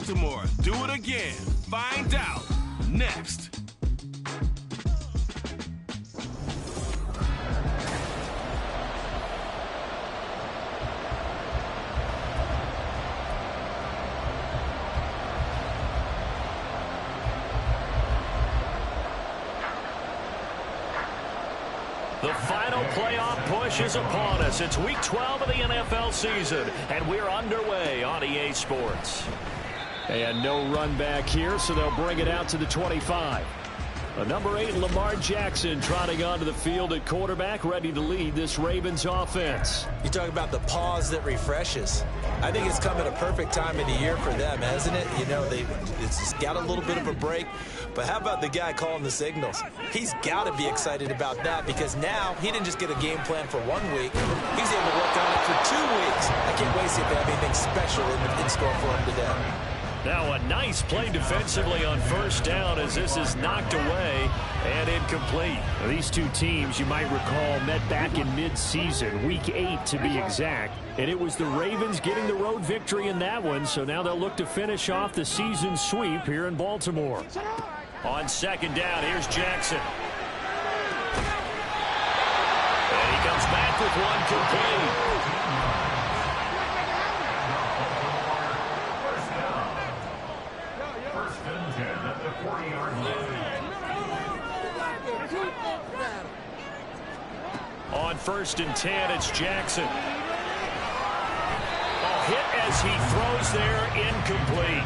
Baltimore do it again? Find out next. The final playoff push is upon us. It's Week 12 of the NFL season, and we're underway on EA Sports. And no run back here, so they'll bring it out to the 25. Number 8, Lamar Jackson, trotting onto the field at quarterback, ready to lead this Ravens offense. You talk about the pause that refreshes. I think it's come at a perfect time of the year for them, hasn't it? You know, it's got a little bit of a break. But how about the guy calling the signals? He's got to be excited about that because now he didn't just get a game plan for 1 week. He's able to work on it for 2 weeks. I can't wait to see if they have anything special in store for him today. Now a nice play defensively on first down as this is knocked away and incomplete. Now, these two teams, you might recall, met back in mid-season, Week 8 to be exact. And it was the Ravens getting the road victory in that one, so now they'll look to finish off the season sweep here in Baltimore. On second down, here's Jackson. And he comes back with one complete. On 1st and 10, it's Jackson. A hit as he throws there, incomplete.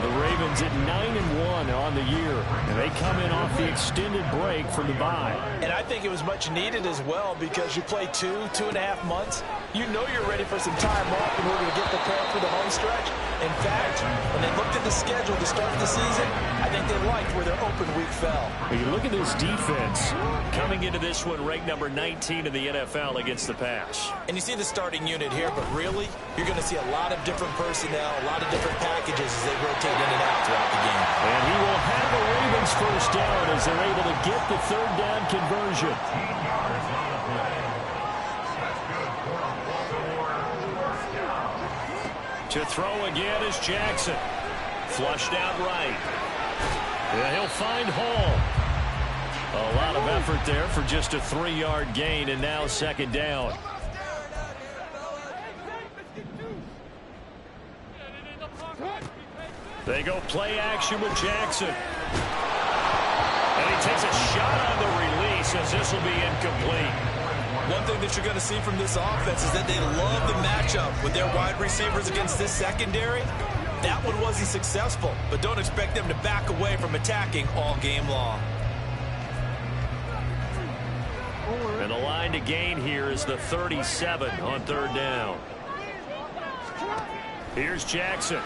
The Ravens at 9-1 on the year, and they come in off the extended break from the bye. And I think it was much needed as well because you play 2.5 months. You know you're ready for some time off in order to get prepared for the home stretch. In fact, when they looked at the schedule to start the season, I think they liked where their open week fell. When you look at this defense, coming into this one ranked number 19 in the NFL against the pass. And you see the starting unit here, but really, you're going to see a lot of different personnel, a lot of different packages as they rotate in and out throughout the game. And he will have a Ravens first down as they're able to get the third down conversion. To throw again is Jackson. Flushed out right. Yeah, he'll find Hall. A lot of effort there for just a 3-yard gain, and now second down. They go play action with Jackson. And he takes a shot on the release as this will be incomplete. One thing that you're going to see from this offense is that they love the matchup with their wide receivers against this secondary. That one wasn't successful, but don't expect them to back away from attacking all game long. And the line to gain here is the 37 on third down. Here's Jackson.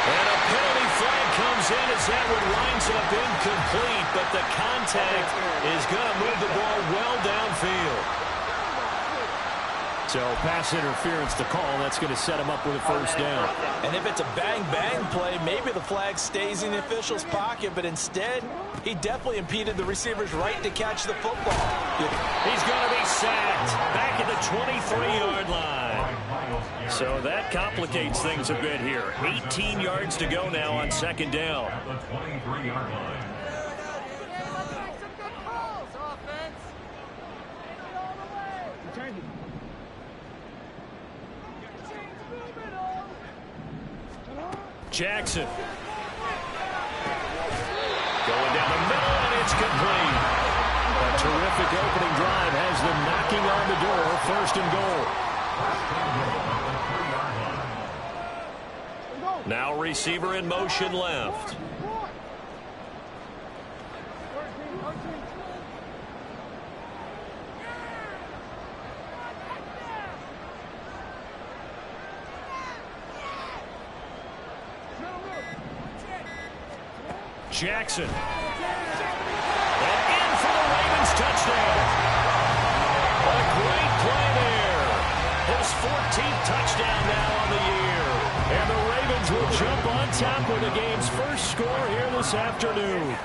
And a penalty flag comes in as that one winds up incomplete, but the contact is going to move the ball well downfield. So pass interference to call. That's going to set him up with a first down. And if it's a bang-bang play, maybe the flag stays in the official's pocket, but instead, he definitely impeded the receiver's right to catch the football. He's going to be sacked back at the 23-yard line. So that complicates things a bit here. 18 yards to go now on second down. Jackson. Going down the middle, and it's complete. A terrific opening drive has them knocking on the door. First and goal. Now receiver in motion left. Jackson. And in for the Ravens touchdown. A great play there. His 14th touchdown now on the year. And the Ravens will jump on top with the game's first score here this afternoon.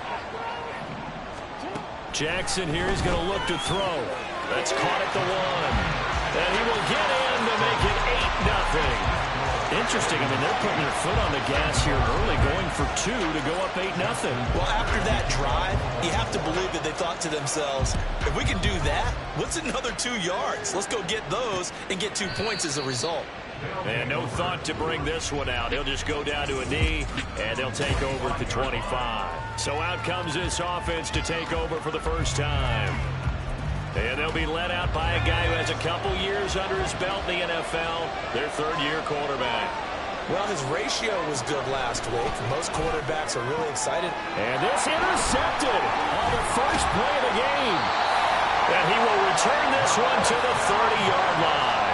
Jackson here is going to look to throw. That's caught at the 1. And he will get in. interesting. I mean, they're putting their foot on the gas here early, going for 2 to go up 8-0. Well, after that drive, you have to believe that they thought to themselves, if we can do that, what's another 2 yards? Let's go get those and get 2 points as a result. And no thought to bring this one out. He'll just go down to a knee, and they'll take over at the 25. So out comes this offense to take over for the first time. And they'll be led out by a guy who has a couple years under his belt in the NFL, their third-year quarterback. Well, his ratio was good last week. Most quarterbacks are really excited. And this intercepted on the first play of the game. And he will return this one to the 30-yard line.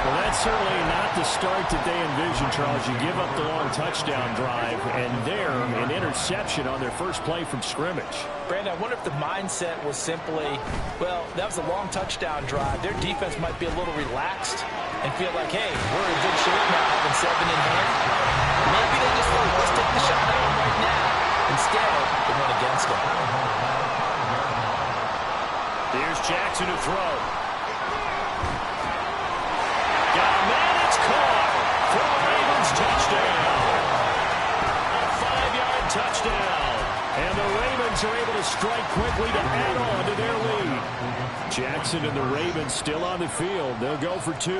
Well, that's certainly not the start that they envisioned, Charles. You give up the long touchdown drive, and there, an interception on their first play from scrimmage. Brandon, I wonder if the mindset was simply, well, that was a long touchdown drive. Their defense might be a little relaxed and feel like, hey, we're in good shape now, having 7 in hand. Maybe they just thought, let's take the shot at them right now. Instead, they went against them. Here's Jackson to throw. Got a man, it's caught for the Ravens touchdown. A 5-yard touchdown. And the Ravens are able to strike quickly to add on to their lead. Jackson and the Ravens still on the field. They'll go for 2.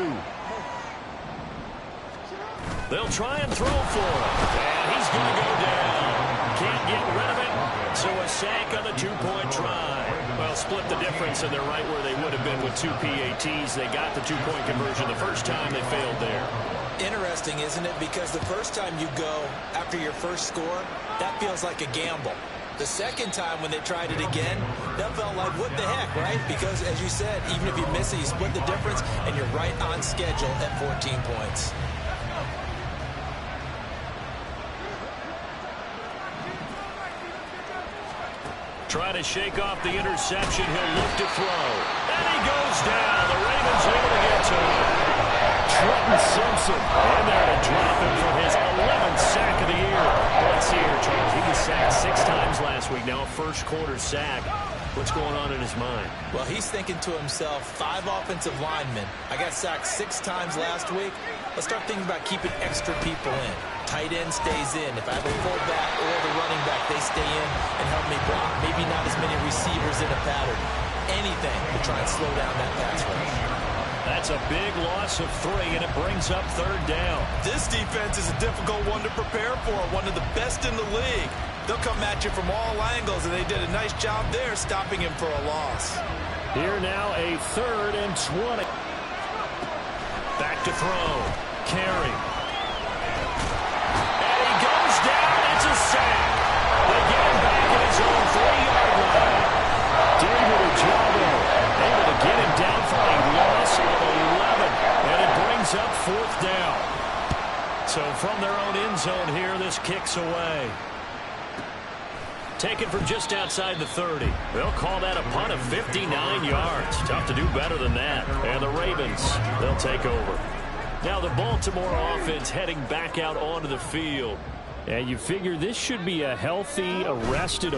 They'll try and throw for him. And he's going to go down. Can't get rid of it. So a sack on the 2-point try. Well, split the difference, and they're right where they would have been with 2 PATs. They got the 2-point conversion the first time. They failed there. Interesting, isn't it? Because the first time you go after your first score, that feels like a gamble. The second time when they tried it again, that felt like, what the heck, right? Because, as you said, even if you miss it, you split the difference, and you're right on schedule at 14 points. Trying to shake off the interception. He'll look to throw. And he goes down. The Ravens able to get to him. Trenton Simpson. And there to drop him for his 11th sack of the year. Let's see here, Charles. He was sacked 6 times last week. Now a first-quarter sack. What's going on in his mind? Well, he's thinking to himself, 5 offensive linemen. I got sacked 6 times last week. Let's start thinking about keeping extra people in. Tight end stays in. If I have a fullback or the running back, they stay in and help me block. Maybe not as many receivers in a pattern. Anything to try and slow down that pass rush. That's a big loss of 3, and it brings up 3rd down. This defense is a difficult one to prepare for, one of the best in the league. They'll come at you from all angles, and they did a nice job there stopping him for a loss. Here now a 3rd and 20. Back to throw. Carey. And he goes down. It's a sack. They get him back at his own 3-yard line. David Ojabo able to get him down for a loss of 11. And it brings up 4th down. So from their own end zone here, this kicks away. Taken from just outside the 30. They'll call that a punt of 59 yards. Tough to do better than that. And the Ravens, they'll take over. Now the Baltimore offense heading back out onto the field. And you figure this should be a healthy, a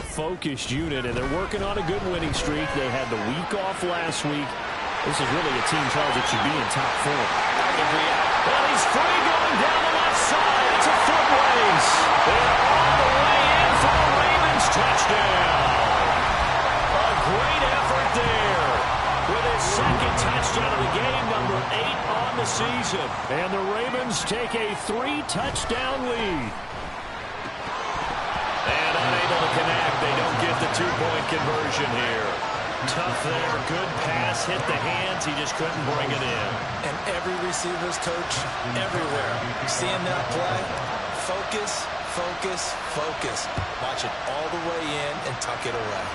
focused unit, and they're working on a good winning streak. They had the week off last week. This is really a team, Charles, that should be in top 4. Well, he's free going down the left side. It's a foot race. They're all the way in for the Ravens touchdown. A great effort there with his 2nd touchdown of the game, number 8 on the season. And the Ravens take a 3-touchdown lead. And unable to connect. They don't get the 2-point conversion here. Tough there. Good pass. Hit the hands. He just couldn't bring it in. And every receiver's coach everywhere. Seeing that play, focus, focus, focus. Watch it all the way in and tuck it away.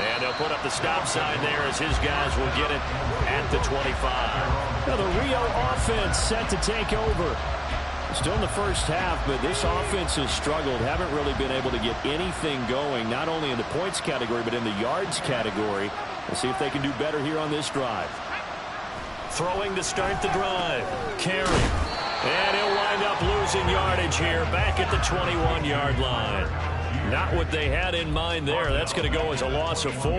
And they'll put up the stop sign there as his guys will get it at the 25. Now the Rio offense set to take over. Still in the first half, but this offense has struggled. Haven't really been able to get anything going, not only in the points category, but in the yards category. We'll see if they can do better here on this drive. Throwing to start the drive. Carey. And he'll wind up losing yardage here back at the 21-yard line. Not what they had in mind there. That's going to go as a loss of 4.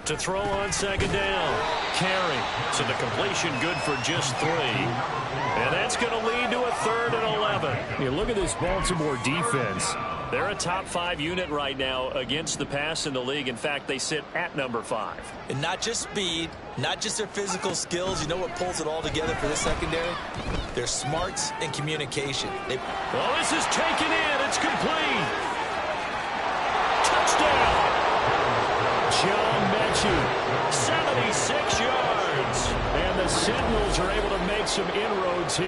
To throw on second down. Carry. So the completion good for just 3. And that's going to lead to a 3rd and 11. You look at this Baltimore defense. They're a top 5 unit right now against the pass in the league. In fact, they sit at number 5. And not just speed, not just their physical skills. You know what pulls it all together for this secondary? Their smarts and communication. Well, this is taken in. It's complete. Touchdown. John Mechie, 76 yards. And the Sentinels are able to make some inroads here.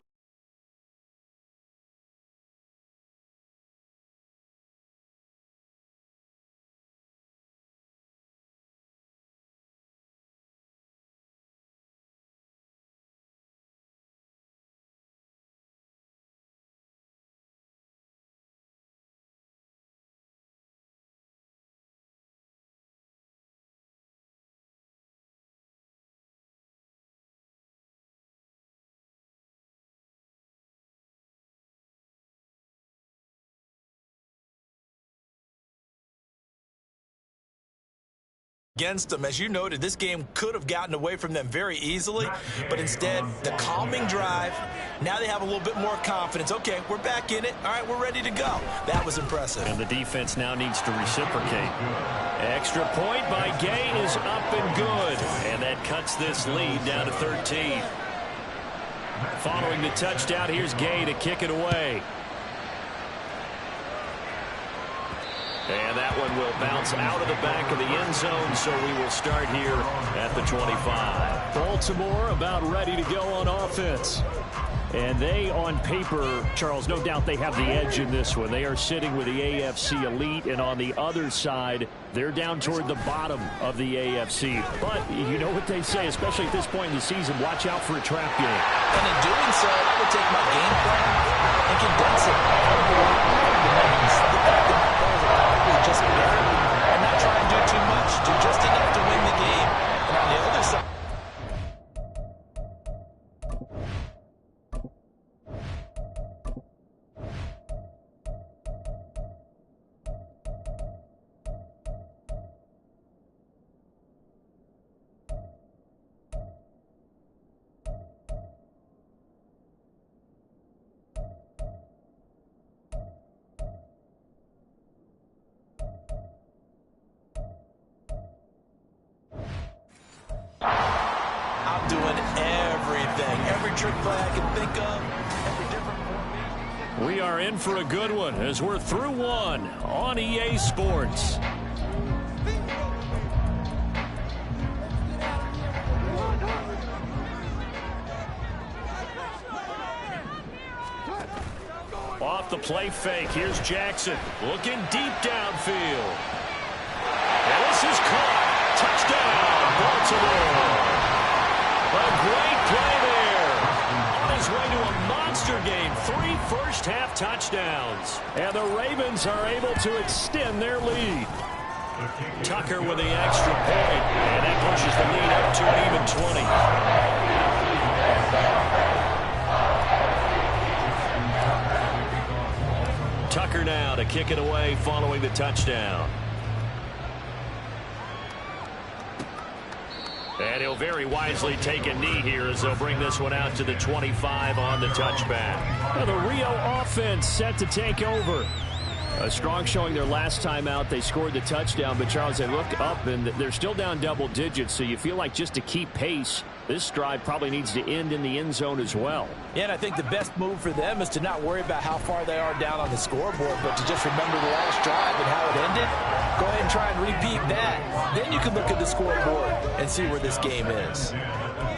Against them. As you noted, this game could have gotten away from them very easily, but instead, the calming drive, now they have a little bit more confidence. Okay, we're back in it. All right, we're ready to go. That was impressive. And the defense now needs to reciprocate. Extra point by Gay is up and good. And that cuts this lead down to 13. Following the touchdown, here's Gay to kick it away. And that one will bounce out of the back of the end zone, so we will start here at the 25. Baltimore about ready to go on offense. And they, on paper, Charles, no doubt they have the edge in this one. They are sitting with the AFC elite, and on the other side, they're down toward the bottom of the AFC. But you know what they say, especially at this point in the season, watch out for a trap game. And in doing so, I would take my game plan and condense it. Just barely, and not try and do too much, do just enough to win the game. And on the other side, I'm doing everything, every trick play I can think of, every different formation. We are in for a good one as we're through one on EA Sports. Off the play fake, here's Jackson looking deep downfield. And this is caught. Touchdown, Baltimore. A great play there. On his way to a monster game. 3 first-half touchdowns. And the Ravens are able to extend their lead. Tucker with the extra point. And that pushes the lead up to an even 20. Tucker now to kick it away following the touchdown. And he'll very wisely take a knee here as they'll bring this one out to the 25 on the touchback. Now the Rio offense set to take over. A strong showing their last time out. They scored the touchdown, but Charles, they look up and they're still down double digits, so you feel like just to keep pace, this drive probably needs to end in the end zone as well. Yeah, and I think the best move for them is to not worry about how far they are down on the scoreboard, but to just remember the last drive and how it ended. Go ahead and try and repeat that. Then you can look at the scoreboard and see where this game is.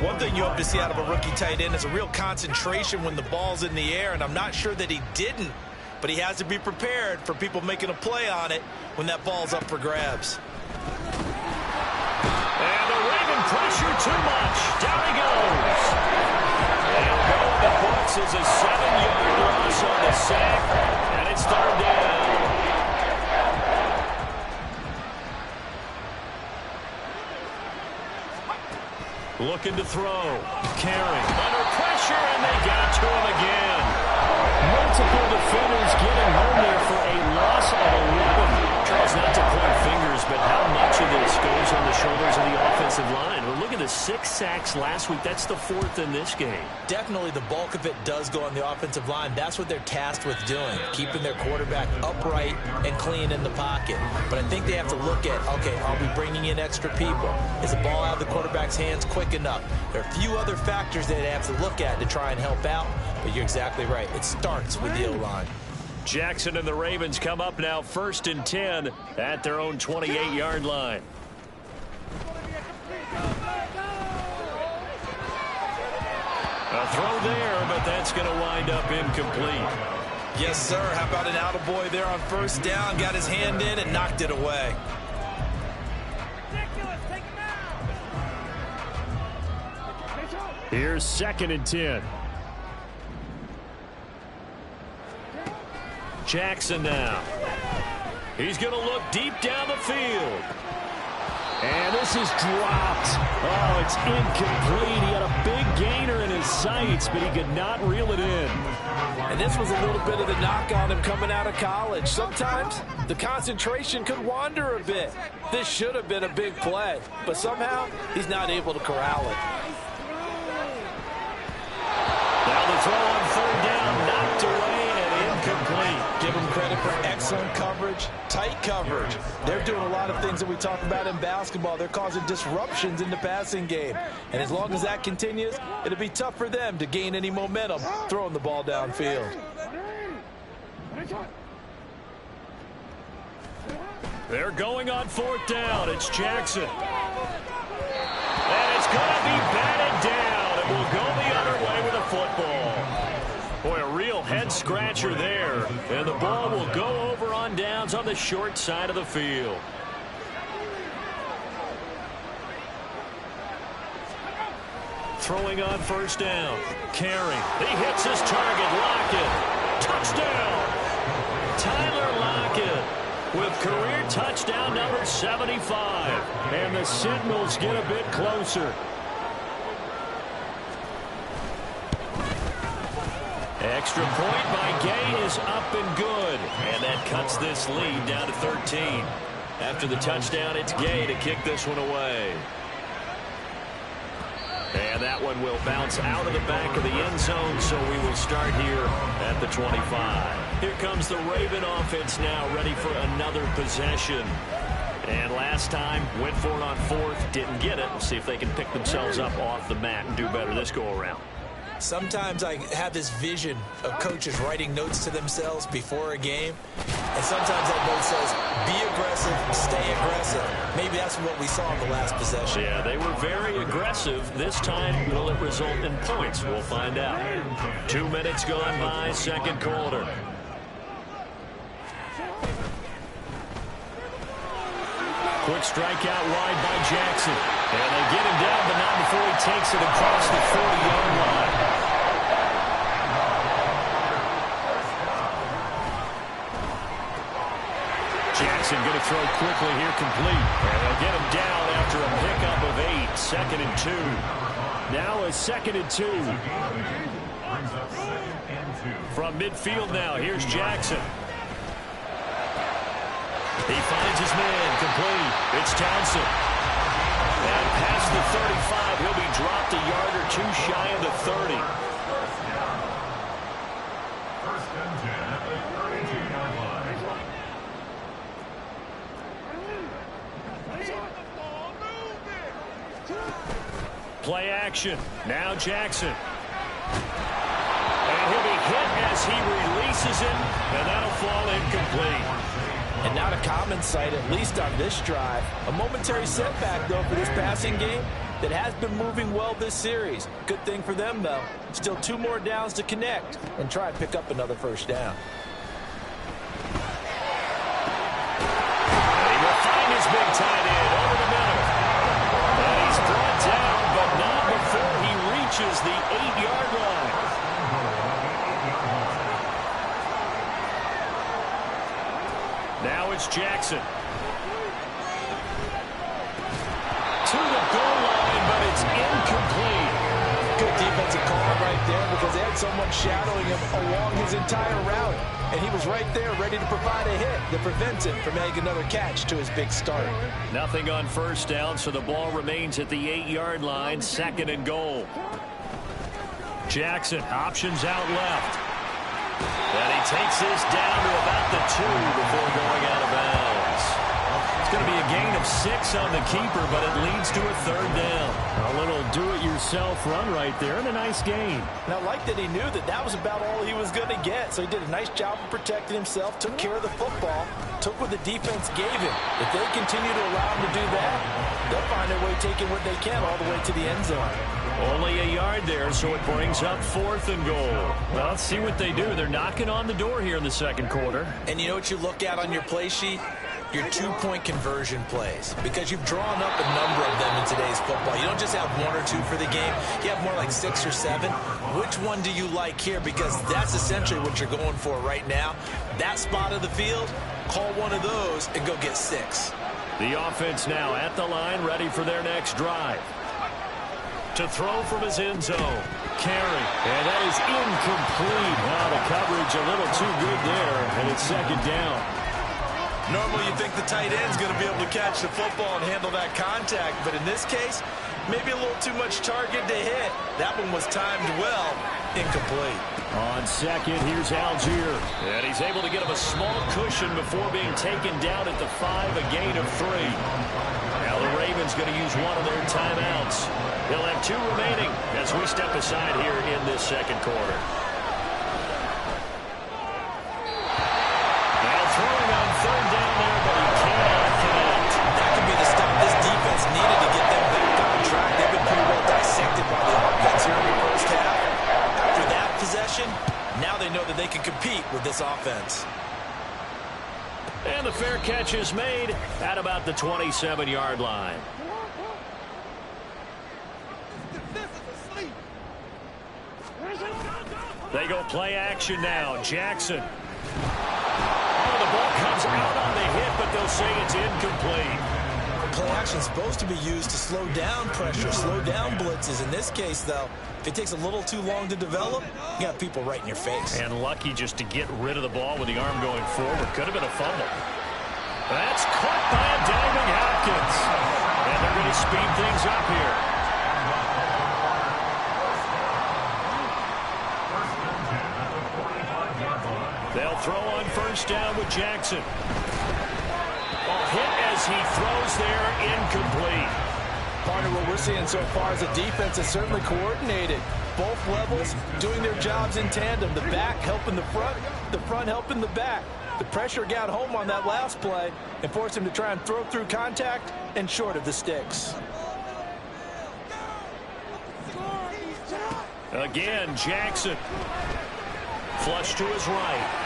One thing you hope to see out of a rookie tight end is a real concentration when the ball's in the air, and I'm not sure that he didn't, but he has to be prepared for people making a play on it when that ball's up for grabs. And the Raven pressure too much. Down he goes. And going to Bucks is a 7-yard loss on the sack, and it's 3rd down. Looking to throw. Carrying. Under pressure, and they got to him again. Multiple defenders getting home there for a loss of 11. Charles, not to point fingers, but how much of this goes on the shoulders of the the 6 sacks last week. That's the 4th in this game. Definitely the bulk of it does go on the offensive line. That's what they're tasked with doing, keeping their quarterback upright and clean in the pocket. But I think they have to look at, okay, are we bringing in extra people? Is the ball out of the quarterback's hands quick enough? There are a few other factors that they have to look at to try and help out, but you're exactly right. It starts with the O-line. Jackson and the Ravens come up now 1st and 10 at their own 28-yard line. A throw there, but that's going to wind up incomplete. Yes, sir. How about an attaboy there on 1st down? Got his hand in and knocked it away. Here's 2nd and 10. Jackson now. He's going to look deep down the field. And this is dropped. Oh, it's incomplete. He had a big gainer in his sights, but he could not reel it in. And this was a little bit of the knock on him coming out of college. Sometimes the concentration could wander a bit. This should have been a big play, but somehow he's not able to corral it. Now the throw on 3rd down, knocked away and incomplete. Give them credit for excellent coverage, tight coverage. They're doing a lot of things that we talk about in basketball. They're causing disruptions in the passing game. And as long as that continues, it'll be tough for them to gain any momentum throwing the ball downfield. They're going on 4th down. It's Jackson. And it's going to be batted down. It will go the other way with a football. Boy, a real head-scratcher there. And the ball will go over on downs on the short side of the field. Throwing on 1st down. Carey. He hits his target. Lockett. Touchdown. Tyler Lockett with career touchdown number 75. And the Sentinels get a bit closer. Extra point by Gay is up and good. And that cuts this lead down to 13. After the touchdown, it's Gay to kick this one away. And that one will bounce out of the back of the end zone, so we will start here at the 25. Here comes the Raven offense now, ready for another possession. And last time, went for it on 4th, didn't get it. We'll see if they can pick themselves up off the mat and do better this go-around. Sometimes I have this vision of coaches writing notes to themselves before a game. And sometimes that note says, be aggressive, stay aggressive. Maybe that's what we saw in the last possession. Yeah, they were very aggressive. This time, will it result in points? We'll find out. 2 minutes gone by, 2nd quarter. Quick strikeout wide by Jackson. And they get him down, but not before he takes it across the 40-yard line. Jackson going to throw quickly here, complete. And they'll get him down after a pickup of 8. 2nd and 2. Now a 2nd and 2. From midfield now, here's Jackson. He finds his man, complete. It's Townsend. And past the 35, he'll be dropped a yard or 2 shy of the 30. Play action. Now Jackson. And he'll be hit as he releases it, and that'll fall incomplete. And not a common sight, at least on this drive. A momentary setback, though, for this passing game that has been moving well this series. Good thing for them, though. Still 2 more downs to connect and try and pick up another 1st down. And he will find his big tight end over the middle. And he's brought down, but not before he reaches the 8-yard line. Now it's Jackson. To the goal line, but it's incomplete. Good defensive call right right there because they had someone shadowing him along his entire route. And he was right there ready to provide a hit that prevents him from making another catch to his big start. Nothing on first down, so the ball remains at the 8-yard line, 2nd and goal. Jackson options out left. And he takes this down to about the 2 before going out of bounds. It's going to be a gain of 6 on the keeper, but it leads to a 3rd down. A little do-it-yourself run right there and a nice gain. And I like that he knew that that was about all he was going to get. So he did a nice job of protecting himself, took care of the football, took what the defense gave him. If they continue to allow him to do that, they'll find their way taking what they can all the way to the end zone. Only a yard there, so it brings up 4th and goal. Well, let's see what they do. They're knocking on the door here in the 2nd quarter. And you know what you look at on your play sheet? Your 2-point conversion plays, because you've drawn up a number of them in today's football. You don't just have 1 or 2 for the game. You have more like 6 or 7. Which one do you like here? Because that's essentially what you're going for right now. That spot of the field, call one of those and go get 6. The offense now at the line, ready for their next drive. To throw from his end zone. Carry. And that is incomplete. Wow, the coverage a little too good there, and it's 2nd down. Normally you think the tight end's going to be able to catch the football and handle that contact, but in this case, maybe a little too much target to hit. That one was timed well. Incomplete. On 2nd, here's Algier. And he's able to get him a small cushion before being taken down at the 5, a gain of 3. Now the Ravens going to use one of their timeouts. They'll have 2 remaining as we step aside here in this 2nd quarter. Now throwing on 3rd down there, but he cannot connect. That could be the stop this defense needed to get them back on track. They've been pretty well dissected by the offense here in the first half. After that possession, now they know that they can compete with this offense. And the fair catch is made at about the 27-yard line. They go play action now. Jackson. Oh, the ball comes out on the hit, but they'll say it's incomplete. Play action is supposed to be used to slow down pressure, slow down blitzes. In this case, though, if it takes a little too long to develop, you got people right in your face. And lucky just to get rid of the ball with the arm going forward. Could have been a fumble. That's caught by a diving Hopkins. And they're going to speed things up here. They'll throw on 1st down with Jackson. A hit as he throws there, incomplete. Part of what we're seeing so far is the defense is certainly coordinated. Both levels doing their jobs in tandem. The back helping the front helping the back. The pressure got home on that last play and forced him to try and throw through contact and short of the sticks. Again, Jackson. Flush to his right.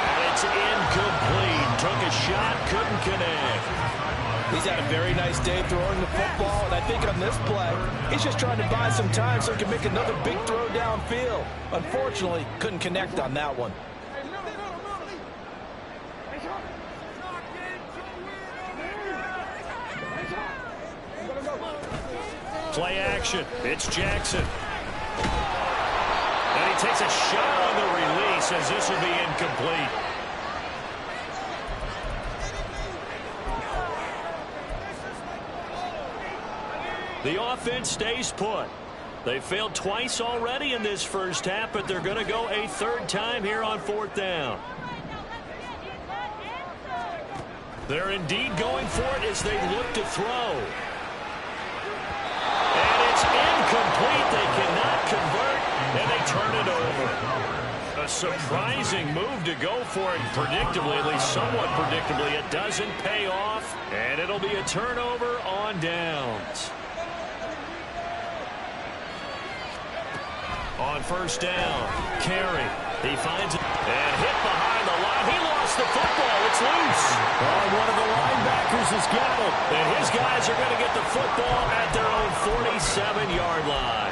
And it's incomplete. Took a shot, couldn't connect. He's had a very nice day throwing the football, and I think on this play, he's just trying to buy some time so he can make another big throw downfield. Unfortunately, couldn't connect on that one. Play action. It's Jackson. And he takes a shot on the release as this will be incomplete. The offense stays put. They failed twice already in this first half, but they're going to go a 3rd time here on 4th down. They're indeed going for it as they look to throw. And it's incomplete. They cannot convert, and they turn it over. A surprising move to go for it predictably, at least somewhat predictably. It doesn't pay off, and it'll be a turnover on downs. On 1st down, Carey. He finds it and hit behind the line. He lost the football. It's loose. Oh, one of the linebackers has got it. And his guys are going to get the football at their own 47-yard line.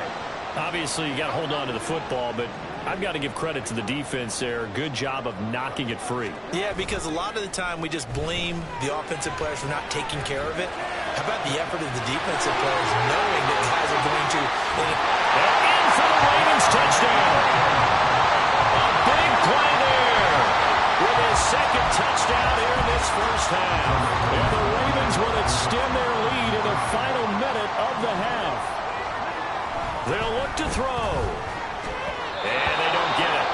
Obviously, you got to hold on to the football, but I've got to give credit to the defense there. Good job of knocking it free. Yeah, because a lot of the time we just blame the offensive players for not taking care of it. How about the effort of the defensive players knowing that guys are going to... in for the Ravens touchdown. A big play there with his second touchdown here in this first half. And the Ravens will extend their lead in the final minute of the half. They'll look to throw. And they don't get it.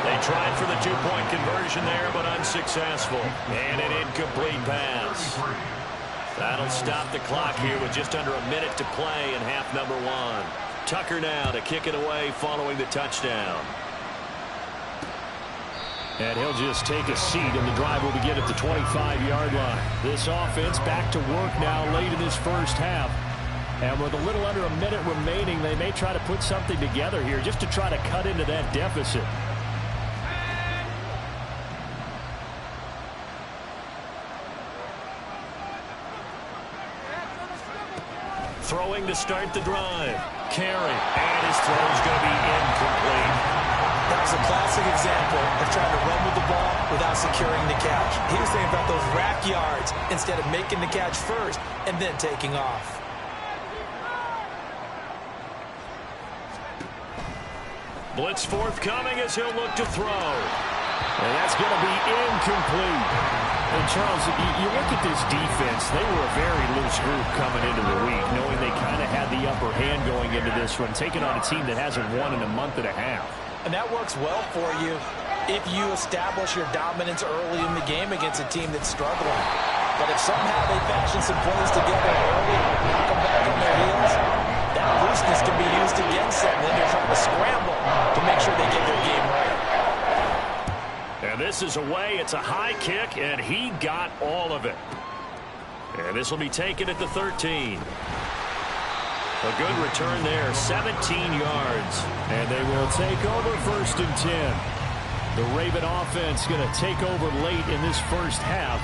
They tried for the two-point conversion there, but unsuccessful. And an incomplete pass. That'll stop the clock here with just under a minute to play in half number one. Tucker now to kick it away following the touchdown. And he'll just take a seat, and the drive will begin at the 25-yard line. This offense back to work now late in this first half. And with a little under a minute remaining, they may try to put something together here just to try to cut into that deficit. Throwing to start the drive. Carey, and his throw is going to be incomplete. That was a classic example of trying to run with the ball without securing the catch. He was thinking about those rack yards instead of making the catch first and then taking off. Blitz forthcoming as he'll look to throw. And that's going to be incomplete. And Charles, you look at this defense, they were a very loose group coming into the week, knowing they kind of had the upper hand going into this one, taking on a team that hasn't won in a month and a half. And that works well for you if you establish your dominance early in the game against a team that's struggling. But if somehow they fashion some plays together early, knock them back on their heels, that looseness can be used against them. Then they're trying to scramble to make sure they get their game right. And this is away. It's a high kick, and he got all of it. And this will be taken at the 13. A good return there, 17 yards. And they will take over 1st and 10. The Raven offense going to take over late in this first half.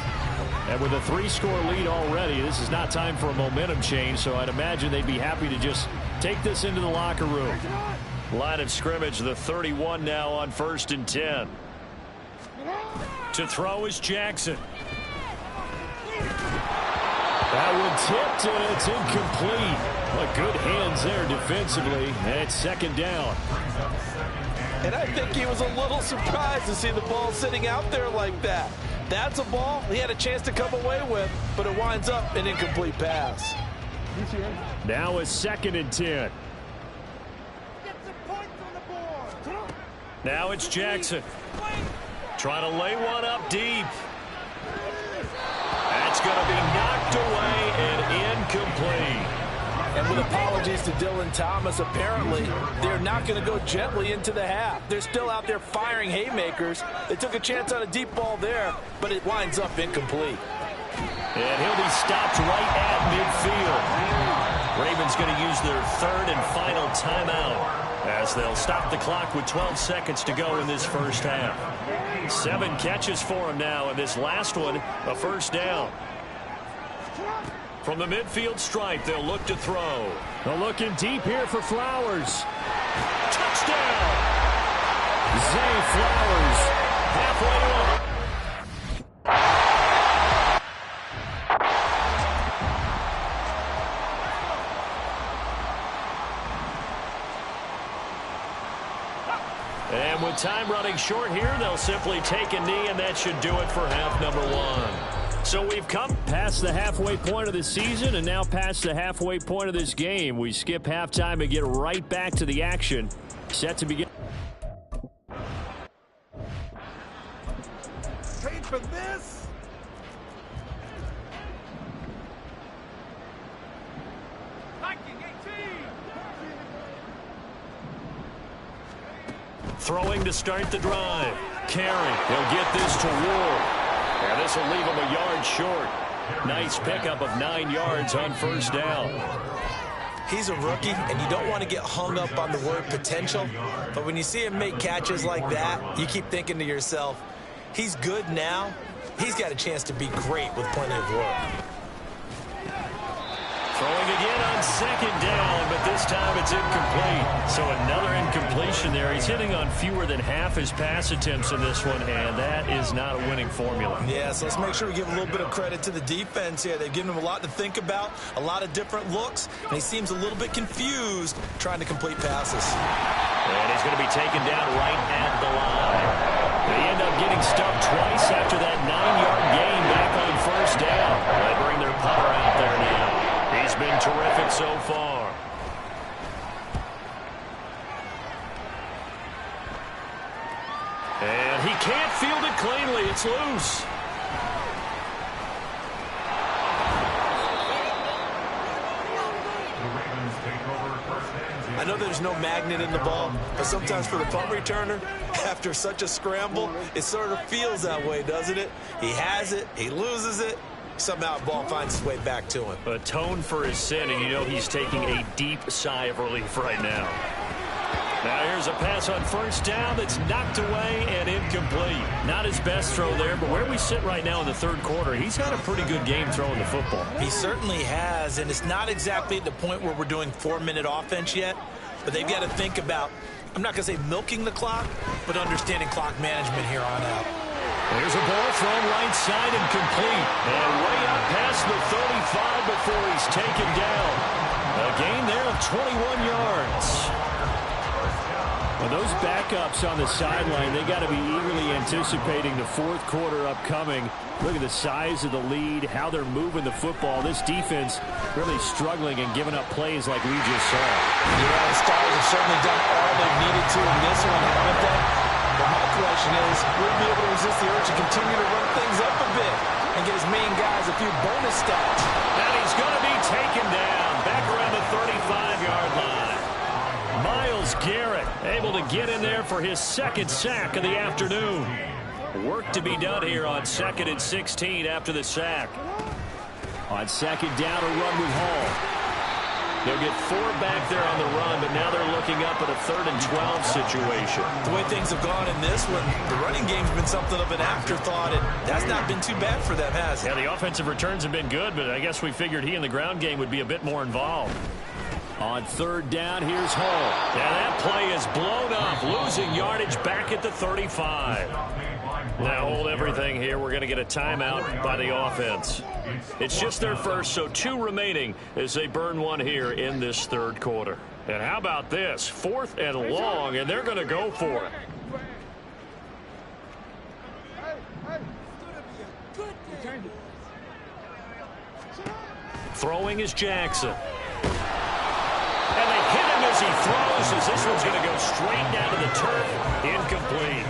And with a 3-score lead already, this is not time for a momentum change, so I'd imagine they'd be happy to just take this into the locker room. Line of scrimmage, the 31 now on 1st and 10. To throw is Jackson. That one tipped, and it's incomplete. But good hands there defensively, and it's 2nd down. And I think he was a little surprised to see the ball sitting out there like that. That's a ball he had a chance to come away with, but it winds up an incomplete pass. Now it's 2nd and 10. Now it's Jackson. Trying to lay one up deep. That's going to be knocked away and incomplete. And with apologies to Dylan Thomas, apparently they're not going to go gently into the half. They're still out there firing haymakers. They took a chance on a deep ball there, but it winds up incomplete. And he'll be stopped right at midfield. Ravens going to use their 3rd and final timeout as they'll stop the clock with 12 seconds to go in this first half. 7 catches for him now, and this last one, a 1st down. From the midfield stripe, they'll look to throw. They're looking deep here for Flowers. Touchdown! Zay Flowers, Halfway over. And with time running short here, they'll simply take a knee, and that should do it for half number one. So we've come past the halfway point of the season and now past the halfway point of this game. We skip halftime and get right back to the action. Set to begin. Paid for this? Throwing to start the drive. Carey, he'll get this to Ward. And this will leave him a yard short. Nice pickup of 9 yards on 1st down. He's a rookie, and you don't want to get hung up on the word potential. But when you see him make catches like that, you keep thinking to yourself, he's good now. He's got a chance to be great with plenty of work. Throwing again on second down, but this time it's incomplete. So another incompletion there. He's hitting on fewer than half his pass attempts in this one, and that is not a winning formula. Yeah, so let's make sure we give a little bit of credit to the defense here. They've given him a lot to think about, a lot of different looks, and he seems a little bit confused trying to complete passes. And he's going to be taken down right at the line. They end up getting stuffed twice after that 9-yard gain back on first down. They bring their punter out there now. He's been terrific so far. And he can't field it cleanly. It's loose. I know there's no magnet in the ball, but sometimes for the punt returner, after such a scramble, it sort of feels that way, doesn't it? He has it, he loses it, somehow the ball finds its way back to him. Atone for his sin, and you know he's taking a deep sigh of relief right now. Now here's a pass on first down that's knocked away and incomplete. Not his best throw there, but where we sit right now in the third quarter, he's had a pretty good game throwing the football. He certainly has, and it's not exactly at the point where we're doing 4-minute offense yet, but they've got to think about, I'm not going to say milking the clock, but understanding clock management here on out. There's a ball thrown right side and complete. And way out past the 35 before he's taken down. A gain there of 21 yards. Well, those backups on the sideline, they got to be eagerly anticipating the fourth quarter upcoming. Look at the size of the lead, how they're moving the football. This defense really struggling and giving up plays like we just saw. Yeah, the Stars have certainly done all they've needed to in this one, haven't they? But my question is, will he be able to resist the urge to continue to run things up a bit and get his main guys a few bonus stats? And he's going to be taken down back around the 35-yard line. Myles Garrett able to get in there for his second sack of the afternoon. Work to be done here on 2nd and 16 after the sack. On second down, a run with Hall. They'll get 4 back there on the run, but now they're looking up at a 3rd and 12 situation. The way things have gone in this one, the running game's been something of an afterthought, and that's not been too bad for them, has it? Yeah, the offensive returns have been good, but I guess we figured he in the ground game would be a bit more involved. On 3rd down, here's Hall. Yeah, that play is blown up, losing yardage back at the 35. Now hold everything here. We're going to get a timeout by the offense. It's just their first, so 2 remaining as they burn one here in this third quarter. And how about this? 4th and long, and they're going to go for it. Throwing is Jackson. And they hit him as he throws, as this one's going to go straight down to the turf. Incomplete.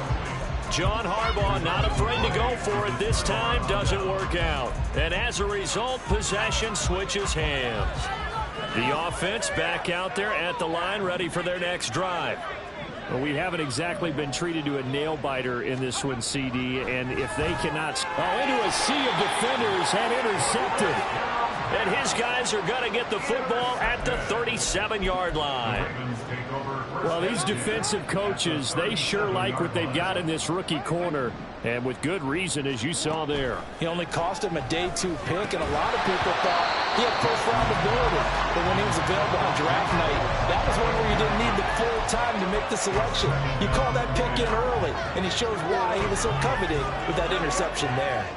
John Harbaugh not afraid to go for it this time. Doesn't work out. And as a result, possession switches hands. The offense back out there at the line, ready for their next drive. Well, we haven't exactly been treated to a nail-biter in this one, CD. And if they cannot... into a sea of defenders and intercepted. And his guys are going to get the football at the 37-yard line. Well, these defensive coaches, they sure like what they've got in this rookie corner. And with good reason, as you saw there. He only cost him a day 2 pick, and a lot of people thought he had first-round ability. But when he was available on draft night, that was one where you didn't need the full time to make the selection. You call that pick in early, and it shows why he was so coveted with that interception there.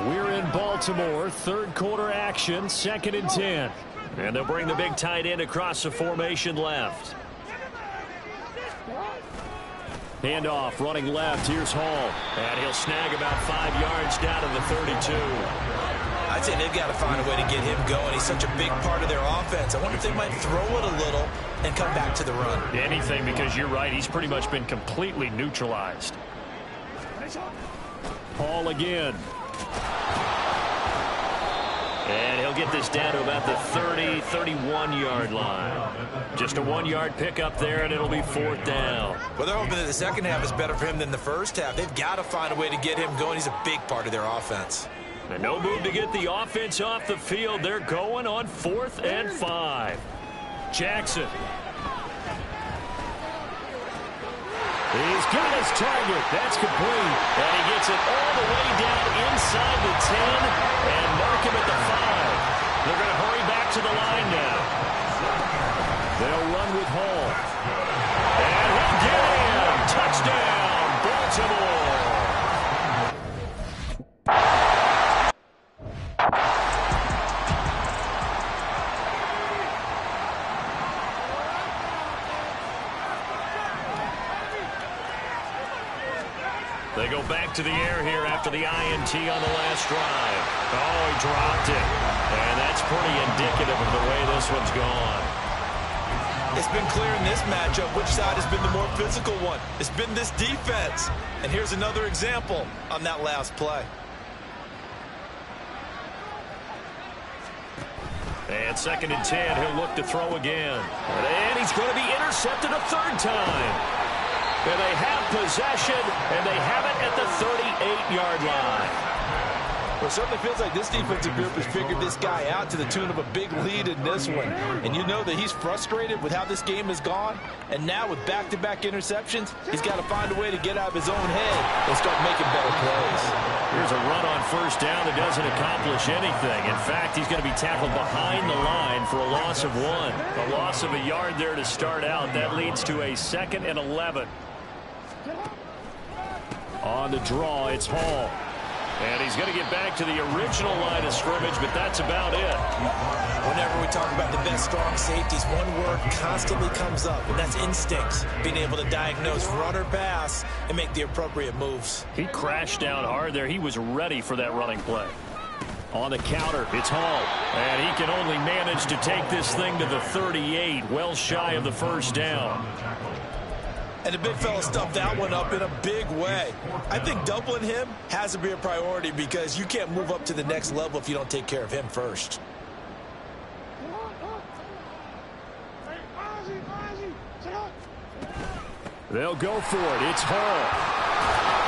We're in Baltimore, third quarter action, 2nd and 10. And they'll bring the big tight end across the formation left. Handoff, running left, here's Hall. And he'll snag about 5 yards down to the 32. I'd say they've got to find a way to get him going. He's such a big part of their offense. I wonder if they might throw it a little and come back to the run. Anything, because you're right, he's pretty much been completely neutralized. Hall again. And he'll get this down to about the 30, 31-yard line. Just a 1-yard pickup there, and it'll be 4th down. Well, they're hoping that the second half is better for him than the first half. They've got to find a way to get him going. He's a big part of their offense. And no move to get the offense off the field. They're going on 4th and 5. Jackson. He's got his target. That's complete. And he gets it all the way down inside the 10 and mark him at the 5. They're going to hurry back to the line go back to the air here after the INT on the last drive. Oh, he dropped it. And that's pretty indicative of the way this one's gone. It's been clear in this matchup which side has been the more physical one. It's been this defense. And here's another example on that last play. And 2nd and 10, he'll look to throw again. And he's going to be intercepted a third time. And they have possession, and they have it at the 38-yard line. Well, it certainly feels like this defensive group has figured this guy out to the tune of a big lead in this one. And you know that he's frustrated with how this game has gone. And now with back-to-back interceptions, he's got to find a way to get out of his own head and start making better plays. Here's a run on first down that doesn't accomplish anything. In fact, he's going to be tackled behind the line for a loss of 1. A loss of a yard there to start out. That leads to a 2nd and 11. On the draw, it's Hall. And he's going to get back to the original line of scrimmage, but that's about it. Whenever we talk about the best strong safeties, one word constantly comes up, and that's instincts. Being able to diagnose run or pass and make the appropriate moves. He crashed down hard there. He was ready for that running play. On the counter, it's Hall. And he can only manage to take this thing to the 38, well shy of the first down. And the big fella stuffed that one up in a big way. I think doubling him has to be a priority because you can't move up to the next level if you don't take care of him first. They'll go for it. It's Hall.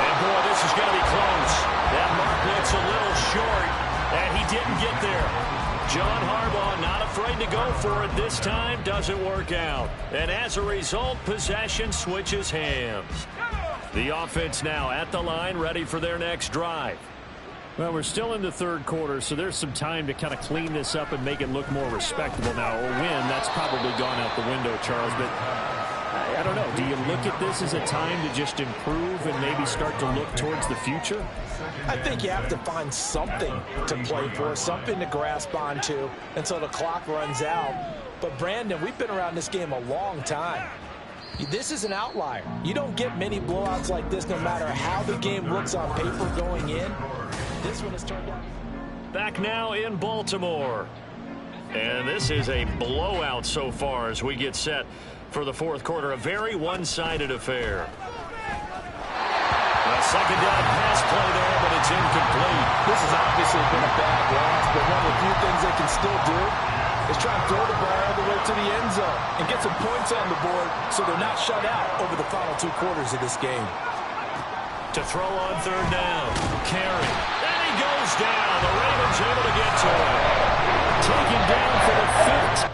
And, boy, this is going to be close. That mark looks a little short, and he didn't get there. John Harbaugh not afraid to go for it this time. Doesn't work out. And as a result, possession switches hands. The offense now at the line, ready for their next drive. Well, we're still in the third quarter, so there's some time to kind of clean this up and make it look more respectable now. A win, that's probably gone out the window, Charles, but I don't know. Do you look at this as a time to just improve and maybe start to look towards the future? I think you have to find something to play for, something to grasp onto until the clock runs out. But, Brandon, we've been around this game a long time. This is an outlier. You don't get many blowouts like this no matter how the game looks on paper going in. This one has turned out. Back now in Baltimore. And this is a blowout so far as we get set for the fourth quarter. A very one-sided affair. A second down pass play there, but it's incomplete. This has obviously been a bad loss, but one of the few things they can still do is try and throw the ball all the way to the end zone and get some points on the board so they're not shut out over the final 2 quarters of this game. To throw on third down. Carey. And he goes down. The Ravens able to get to him. Taken down for the 5th.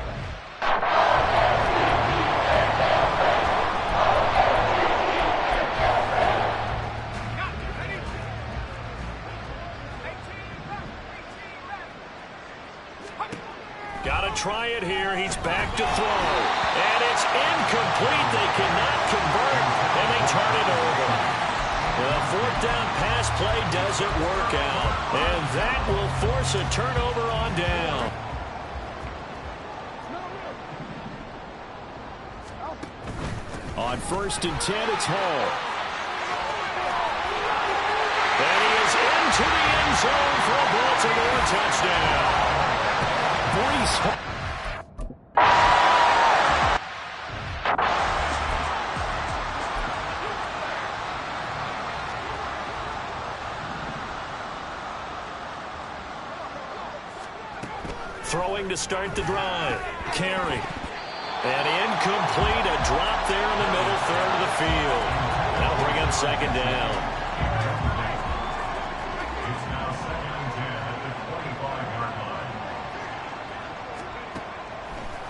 Try it here. He's back to throw. And it's incomplete. They cannot convert. And they turn it over. The 4th down pass play doesn't work out. And that will force a turnover on down. On 1st and 10, it's Hall. And he is into the end zone for a Baltimore touchdown. Breece Hall. Throwing to start the drive. Carey. And incomplete. A drop there in the middle third of the field. That'll bring up 2nd down.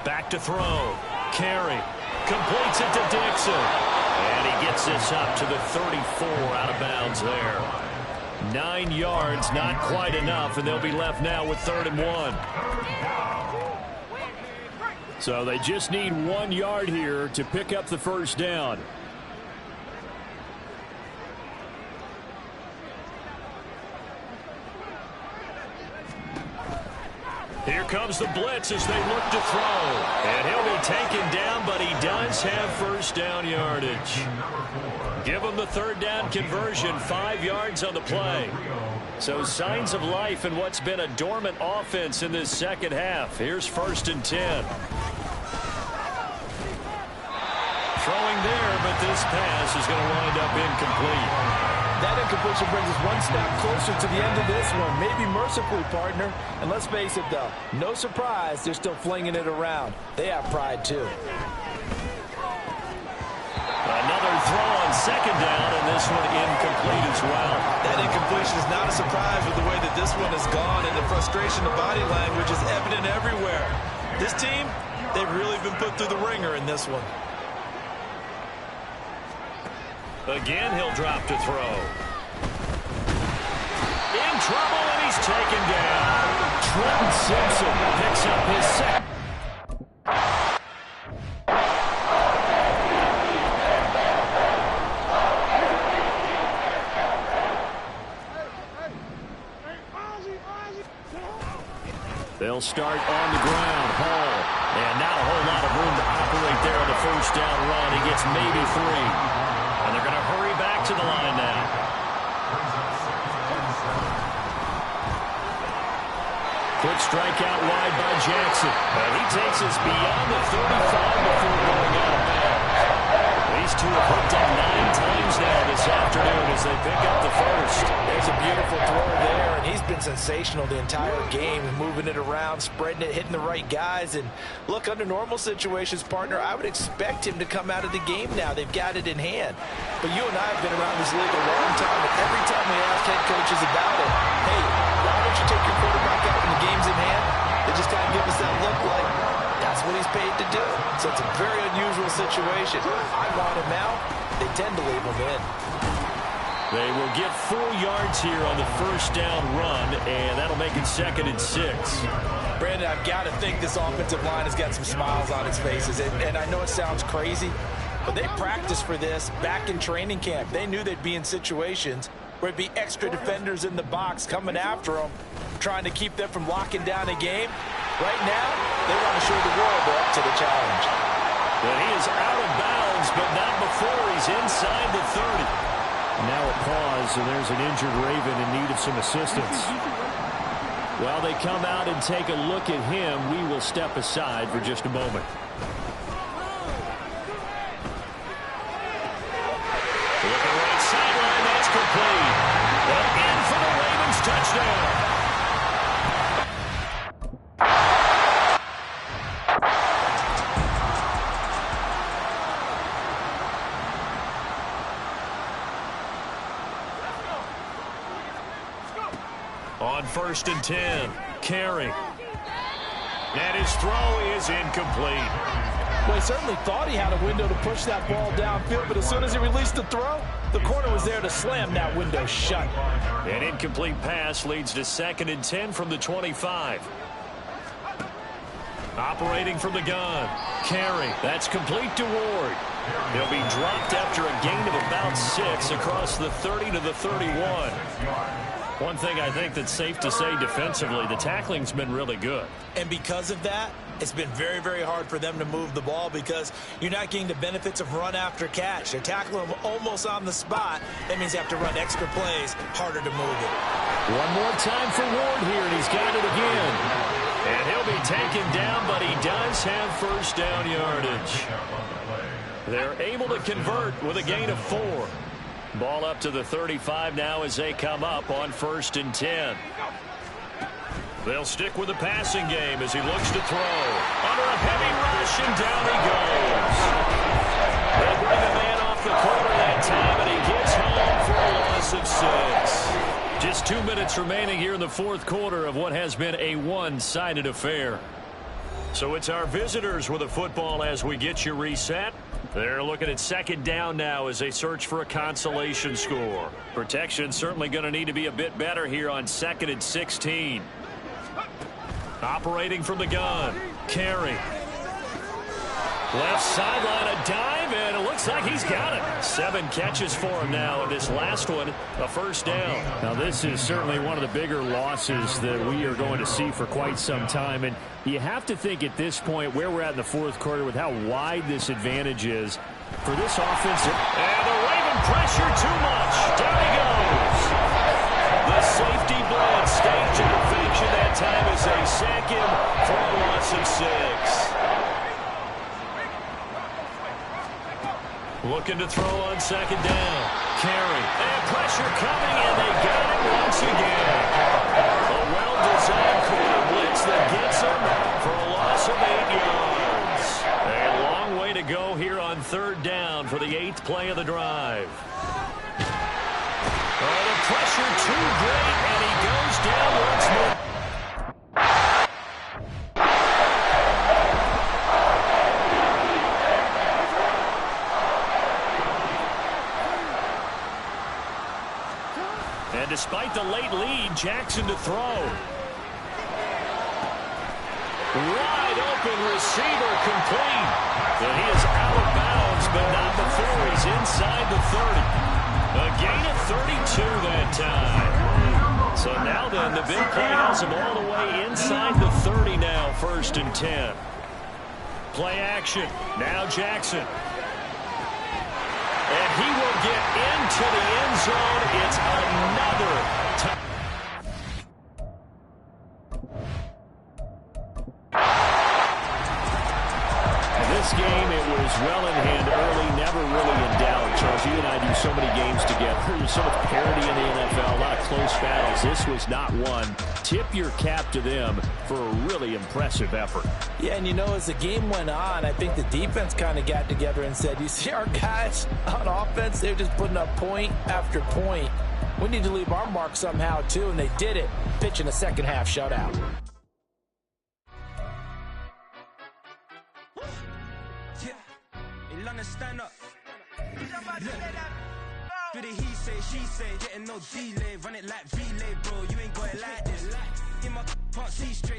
Back to throw. Carey. Completes it to Dixon. And he gets this up to the 34 out of bounds there. 9 yards, not quite enough, and they'll be left now with 3rd and 1. So they just need 1 yard here to pick up the first down. Here comes the blitz as they look to throw. And he'll be taken down, but he does have first down yardage. Give him the third down conversion, 5 yards on the play. So signs of life in what's been a dormant offense in this second half. Here's 1st and 10. Throwing there, but this pass is going to wind up incomplete. That incompletion brings us one step closer to the end of this one. Maybe mercifully, partner. And let's face it, though, no surprise, they're still flinging it around. They have pride, too. Another throw on 2nd down, and this one incomplete as well. That incompletion is not a surprise with the way that this one has gone, and the frustration of body language is evident everywhere. This team, they've really been put through the ringer in this one. Again, he'll drop to throw. In trouble, and he's taken down. Trenton Simpson picks up his second. They'll start on the ground. Hall. And not a whole lot of room to operate there on the first down run. He gets maybe 3. And they're going to hurry back to the line now. Quick strike out wide by Jackson. And he takes us beyond the 35 before going out of bounds. These two have hooked up 9 times now this afternoon as they pick up the first. There's a beautiful throw there, and he's been sensational the entire game, moving it around, spreading it, hitting the right guys. And look, under normal situations, partner, I would expect him to come out of the game now. They've got it in hand. But you and I have been around this league a long time, and every time we ask head coaches about it, hey, why don't you take your quarterback out when the game's in hand? They just kind of give us that look like that's what he's paid to do. So it's a very unusual situation. I want him out. They tend to leave him in. They will get 4 yards here on the first down run, and that'll make it 2nd and 6. Brandon, I've got to think this offensive line has got some smiles on its faces. And I know it sounds crazy, but they practiced for this back in training camp. They knew they'd be in situations where it'd be extra defenders in the box coming after them, trying to keep them from locking down a game. Right now, they want to show the world they're up to the challenge. But he is out of bounds, but not before he's inside the 30. Now a pause, and there's an injured Raven in need of some assistance. While they come out and take a look at him, we will step aside for just a moment. Looking right sideline, that's complete. And in for the Ravens touchdown. On 1st and 10, Carey. And his throw is incomplete. Well, he certainly thought he had a window to push that ball downfield, but as soon as he released the throw, the corner was there to slam that window shut. An incomplete pass leads to 2nd and 10 from the 25. Operating from the gun, Carey. That's complete to Ward. He'll be dropped after a gain of about 6 across the 30 to the 31. One thing I think that's safe to say defensively, the tackling's been really good. And because of that, it's been very, very hard for them to move the ball because you're not getting the benefits of run after catch. They're tackling them almost on the spot. That means you have to run extra plays, harder to move it. One more time for Ward here, and he's got it again. And he'll be taken down, but he does have first down yardage. They're able to convert with a gain of 4. Ball up to the 35 now as they come up on 1st and 10. They'll stick with the passing game as he looks to throw. Under a heavy rush, and down he goes. They bring the man off the corner that time, and he gets home for a loss of 6. Just 2 minutes remaining here in the 4th quarter of what has been a one-sided affair. So it's our visitors with a football as we get you reset. They're looking at 2nd down now as they search for a consolation score. Protection certainly going to need to be a bit better here on 2nd and 16. Operating from the gun, Carey. Left sideline, a dive, and it looks Looks like he's got it. 7 catches for him now, and this last one, a first down. Now, this is certainly one of the bigger losses that we are going to see for quite some time. And you have to think at this point where we're at in the fourth quarter with how wide this advantage is for this offense. And the Raven pressure too much. Down he goes. The safety blitz staged an deflection that time as they sack him for a loss of 6. Looking to throw on second down. Carry. And pressure coming, and they got it once again. A well-designed corner blitz that gets him for a loss of 8 yards. A long way to go here on third down for the 8th play of the drive. Oh, the pressure too great, and he goes down once more. And despite the late lead, Jackson to throw. Wide open receiver complete. And he is out of bounds, but not before he's inside the 30. A gain of 32 that time. So now then, the big play has him all the way inside the 30 now, 1st and 10. Play action. Now Jackson. And he will get into the end zone. It's another touchdown. This game, it was well in hand early, never really in doubt. Charles, you and I do so many games together. There's so much parity in the NFL, a lot of close battles. This was not one. Tip your cap to them for a really impressive effort. Yeah, and you know, as the game went on, I think the defense kind of got together and said, you see our guys on offense, they're just putting up point after point. We need to leave our mark somehow, too, and they did it, pitching a second-half shutout. Stand up. Do the he say, she say, getting no delay, run it like relay, bro. You ain't got it like this. In my can't see straight.